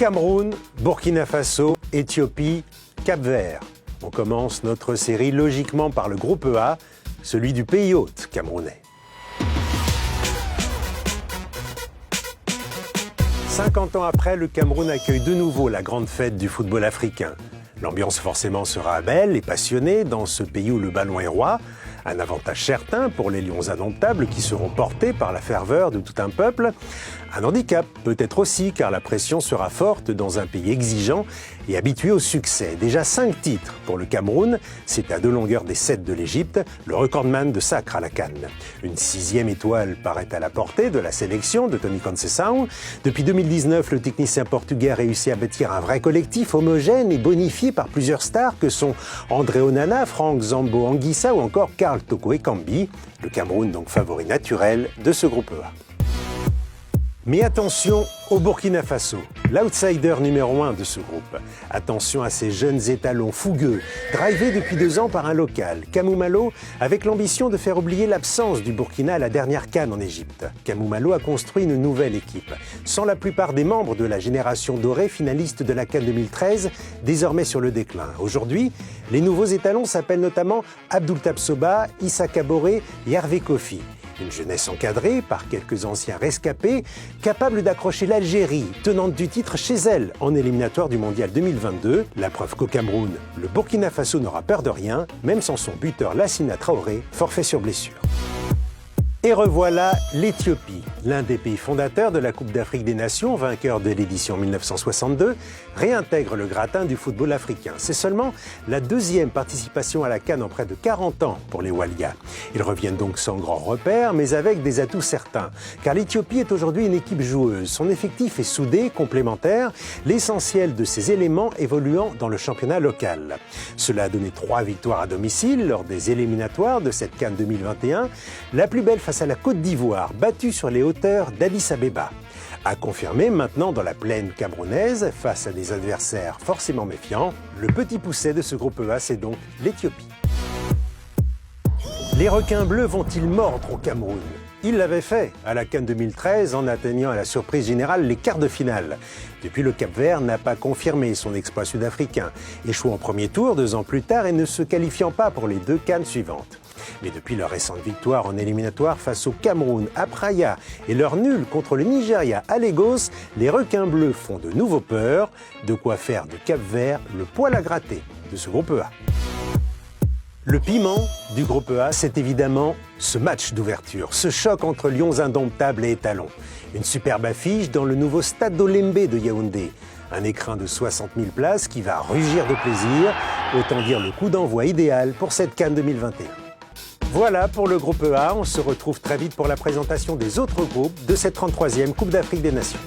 Cameroun, Burkina Faso, Éthiopie, Cap-Vert. On commence notre série logiquement par le groupe A, celui du pays hôte camerounais. 50 ans après, le Cameroun accueille de nouveau la grande fête du football africain. L'ambiance forcément sera belle et passionnée dans ce pays où le ballon est roi. Un avantage certain pour les lions indomptables qui seront portés par la ferveur de tout un peuple. Un handicap peut-être aussi car la pression sera forte dans un pays exigeant et habitué au succès. Déjà 5 titres pour le Cameroun, c'est à 2 longueurs des 7 de l'Égypte, le recordman de sacre à la CAN. Une 6e étoile paraît à la portée de la sélection de Tony Conceição. Depuis 2019, le technicien portugais a réussi à bâtir un vrai collectif homogène et bonifié par plusieurs stars que sont André Onana, Franck Zambo Anguissa ou encore Karl Toko Ekambi. Le Cameroun donc favori naturel de ce groupe A. Mais attention au Burkina Faso, l'outsider numéro 1 de ce groupe. Attention à ces jeunes étalons fougueux, drivés depuis 2 ans par un local, Kamou Malo, avec l'ambition de faire oublier l'absence du Burkina à la dernière CAN en Égypte. Kamou Malo a construit une nouvelle équipe, sans la plupart des membres de la génération dorée finaliste de la CAN 2013, désormais sur le déclin. Aujourd'hui, les nouveaux étalons s'appellent notamment Abdoul Tabsoba, Issa Kaboré et Hervé Kofi. Une jeunesse encadrée par quelques anciens rescapés, capable d'accrocher l'Algérie, tenante du titre chez elle en éliminatoire du Mondial 2022. La preuve qu'au Cameroun, le Burkina Faso n'aura peur de rien, même sans son buteur Lassina Traoré, forfait sur blessure. Et revoilà l'Éthiopie, l'un des pays fondateurs de la Coupe d'Afrique des Nations, vainqueur de l'édition 1962, réintègre le gratin du football africain. C'est seulement la 2e participation à la CAN en près de 40 ans pour les Walias. Ils reviennent donc sans grand repère, mais avec des atouts certains. Car l'Éthiopie est aujourd'hui une équipe joueuse. Son effectif est soudé, complémentaire, l'essentiel de ses éléments évoluant dans le championnat local. Cela a donné 3 victoires à domicile lors des éliminatoires de cette CAN 2021. La plus belle face à la Côte d'Ivoire, battue sur les hauteurs d'Addis Abeba. À confirmer maintenant dans la plaine camerounaise, face à des adversaires forcément méfiants, le petit pousset de ce groupe A, c'est donc l'Éthiopie. Les requins bleus vont-ils mordre au Cameroun ? Ils l'avaient fait à la CAN 2013 en atteignant à la surprise générale les quarts de finale. Depuis, le Cap-Vert n'a pas confirmé son exploit sud-africain, échouant en premier tour 2 ans plus tard et ne se qualifiant pas pour les 2 CAN suivantes. Mais depuis leur récente victoire en éliminatoire face au Cameroun à Praia et leur nul contre le Nigeria à Lagos, les requins bleus font de nouveau peur, de quoi faire de Cap-Vert le poil à gratter de ce groupe A. Le piment du groupe A, c'est évidemment ce match d'ouverture, ce choc entre lions indomptables et étalons. Une superbe affiche dans le nouveau stade d'Olembe de Yaoundé. Un écrin de 60 000 places qui va rugir de plaisir, autant dire le coup d'envoi idéal pour cette CAN 2021. Voilà pour le groupe A, on se retrouve très vite pour la présentation des autres groupes de cette 33e Coupe d'Afrique des Nations.